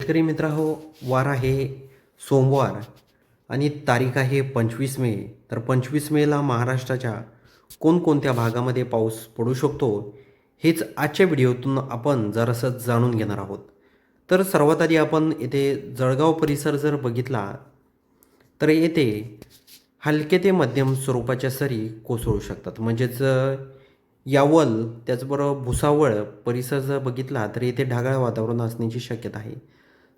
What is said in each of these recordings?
शेतकरी मित्रहो, वार आहे सोमवार आणि तारीख आहे 25 मे. तर 25 मेला महाराष्ट्राच्या कोणकोणत्या भागामध्ये पाऊस पडू शकतो, हेच आजच्या व्हिडिओतून आपण जरासं जाणून घेणार आहोत. तर सर्वात आधी आपण येथे जळगाव परिसर जर बघितला, तर येथे हलके ते मध्यम स्वरूपाच्या सरी कोसळू शकतात. म्हणजेच यावल त्याचबरोबर भुसावळ परिसर जर बघितला, तर येथे ढगाळ वातावरण असण्याची शक्यता आहे.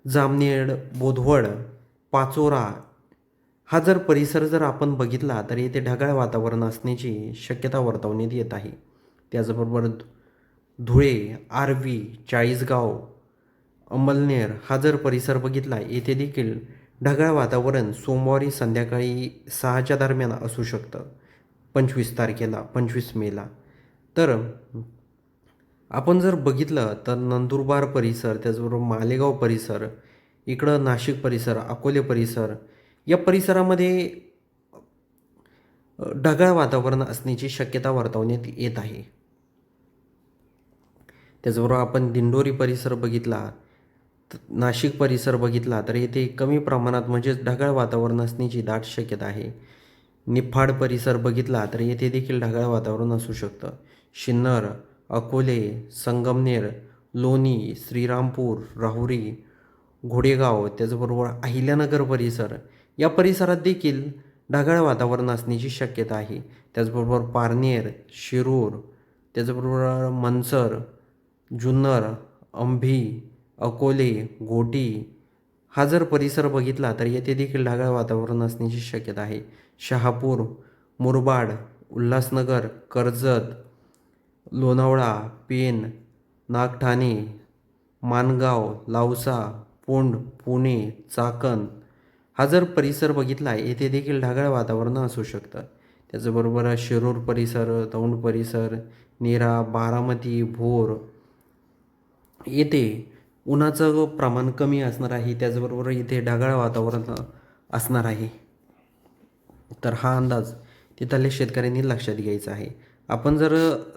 जामनेर, बोदवड, पाचोरा हा जर परिसर जर आपण बघितला, तर येथे ढगाळ वातावरण असण्याची शक्यता वर्तवण्यात येत आहे. त्याचबरोबर धुळे, आर्वी, चाळीसगाव, अंमळनेर हा जर परिसर बघितला, येथे देखील ढगाळ वातावरण सोमवारी संध्याकाळी 6च्या दरम्यान असू शकतं. 25 मेला. तर आपण जर बघितलं तर नंदुरबार परिसर, त्याचबरोबर मालेगाव परिसर, इकडं नाशिक परिसर, अकोले परिसर या परिसरामध्ये ढगाळ वातावरण असण्याची शक्यता वर्तवण्यात येत आहे. त्याचबरोबर आपण दिंडोरी परिसर बघितला, नाशिक परिसर बघितला, तर येथे कमी प्रमाणात म्हणजेच ढगाळ वातावरण असण्याची दाट शक्यता आहे. निफाड परिसर बघितला, तर येथे देखील ढगाळ वातावरण असू शकतं. सिन्नर, अकोले, संगमनेर, लोणी, श्रीरामपूर, राहुरी, घोडेगाव, त्याचबरोबर अहिल्यानगर परिसर या परिसरात देखील ढगाळ वातावरण असण्याची शक्यता आहे. त्याचबरोबर पारनेर, शिरूर, त्याचबरोबर मनसर, जुन्नर, अंभी, अकोले, घोटी हा जर परिसर बघितला, तर येथे देखील ढगाळ वातावरण असण्याची शक्यता आहे. शहापूर, मुरबाड, उल्हासनगर, कर्जत, लोणावळा, पेण, नागठाणे, माणगाव, lausa, पुंड, पुणे, चाकण हा जर परिसर बघितला, येथे देखील ढगाळ वातावरण असू शकतं. त्याचबरोबर शिरूर परिसर, दौंड परिसर, नीरा, बारामती, भोर येथे उन्हाचं प्रमाण कमी असणार आहे. त्याचबरोबर इथे ढगाळ वातावरण असणार आहे. तर हा अंदाज तिथल्या शेतकऱ्यांनी लक्षात घ्यायचा आहे. आपण जर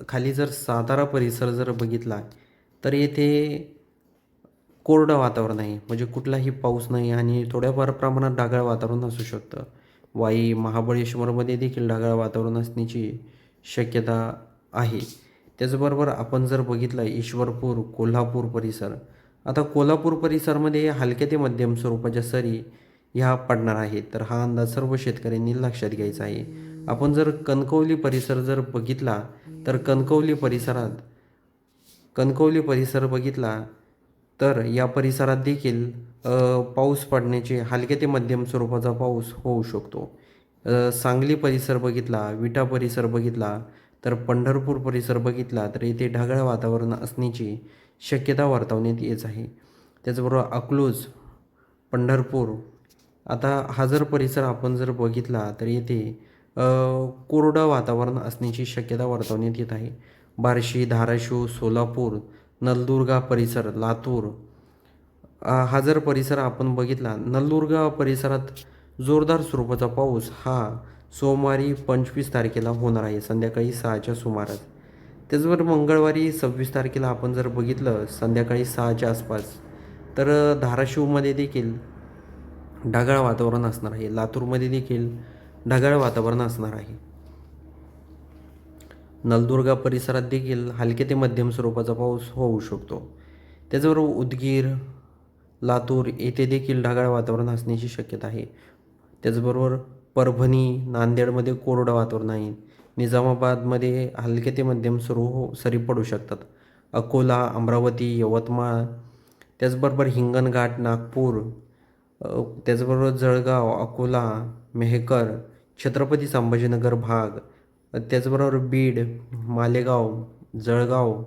खाली जर सातारा परिसर जर बघितला, तर येथे कोरडं वातावरण आहे. म्हणजे कुठलाही पाऊस नाही आणि थोड्याफार प्रमाणात ढगाळ वातावरण असू शकतं. वाई, महाबळेश्वरमध्ये देखील ढगाळ वातावरण असण्याची शक्यता आहे. त्याचबरोबर आपण जर बघितलं ईश्वरपूर, कोल्हापूर परिसर. आता कोल्हापूर परिसरमध्ये हलक्या ते मध्यम स्वरूपाच्या सरी ह्या पडणार आहेत. तर हा अंदाज सर्व शेतकऱ्यांनी लक्षात घ्यायचा आहे. आपण जर कणकवली परिसर जर बघितला, तर कणकवली परिसर बघितला, तर या परिसरात देखील पाऊस पडण्याचे हलके ते मध्यम स्वरूपाचा पाऊस होऊ शकतो. सांगली परिसर बघितला, विटा परिसर बघितला, तर पंढरपूर परिसर बघितला, तर येथे ढगाळ वातावरण असण्याची शक्यता वर्तवण्यात येत आहे. त्याचबरोबर अकलूज, पंढरपूर आता हा जर परिसर आपण जर बघितला, तर येथे कोरडं वातावरण असण्याची शक्यता वर्तवण्यात येत आहे. बार्शी, धाराशिव, सोलापूर, नलदुर्गा परिसर, लातूर हा जर परिसर आपण बघितला, नलदुर्गा परिसरात जोरदार स्वरूपाचा पाऊस हा सोमवारी 25 तारखेला होणार आहे संध्याकाळी 6च्या सुमारास. त्याचबरोबर मंगळवारी 26 तारखेला आपण जर बघितलं संध्याकाळी 6च्या आसपास, तर धाराशिवमध्ये देखील ढगाळ वातावरण असणार आहे. लातूरमध्ये देखील ढगाळ वातावरण असणार आहे. नलदुर्गा परिसरात देखील हलके ते मध्यम स्वरूपाचा पाऊस होऊ शकतो. त्याचबरोबर उदगीर, लातूर येथे देखील ढगाळ वातावरण असण्याची शक्यता आहे. त्याचबरोबर परभणी, नांदेडमध्ये कोरडं वातावरण आहे. निजामाबादमध्ये हलके ते मध्यम सरी पडू शकतात. अकोला, अमरावती, यवतमाळ, त्याचबरोबर हिंगणघाट, नागपूर, त्याचबरोबर जळगाव, अकोला, मेहकर, छत्रपती संभाजीनगर भाग, त्याचबरोबर बीड, मालेगाव, जळगाव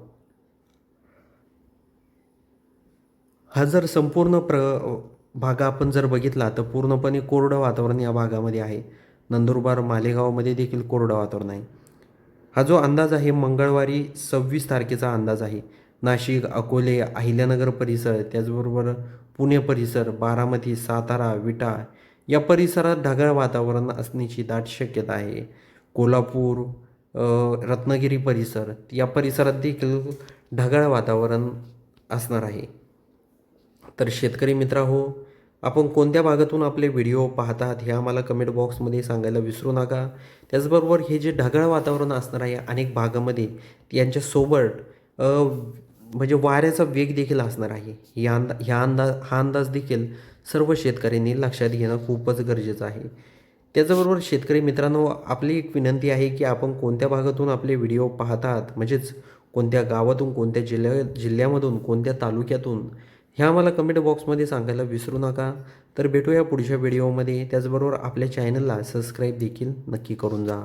हा जर संपूर्ण भाग आपण जर बघितला, तर पूर्णपणे कोरडं वातावरण या भागामध्ये आहे. नंदुरबार, मालेगावमध्ये देखील कोरडं वातावरण आहे. हा जो अंदाज आहे मंगळवारी 26 तारखेचा अंदाज आहे. नाशिक, अकोले, अहिल्यानगर परिसर, त्याचबरोबर पुणे परिसर, बारामती, सातारा, विटा या परिसरात ढगाळ वातावरण असण्याची दाट शक्यता आहे. कोल्हापूर, रत्नागिरी परिसर या परिसरात देखील ढगाळ वातावरण असणार आहे. तर शेतकरी मित्रांनो, आपण कोणत्या भागातून आपले व्हिडिओ पाहतात हे आम्हाला कमेंट बॉक्समध्ये सांगायला विसरू नका. त्याचबरोबर हे जे ढगाळ वातावरण असणार आहे अनेक भागामध्ये यांच्यासोबत म्हणजे वाऱ्याचा वेग देखील असणार आहे. हा अंदाज देखील सर्व शेतकऱ्यांनी लक्षात घेणं खूपच गरजेचं आहे. त्याचबरोबर शेतकरी मित्रांनो, आपली एक विनंती आहे की आपण कोणत्या भागातून आपले व्हिडिओ पाहतात, म्हणजेच कोणत्या गावातून, कोणत्या जिल्ह्यामधून, कोणत्या तालुक्यातून, हे आम्हाला कमेंट बॉक्समध्ये सांगायला विसरू नका. तर भेटूया पुढच्या व्हिडिओमध्ये. त्याचबरोबर आपल्या चॅनलला सबस्क्राईब देखील नक्की करून जा.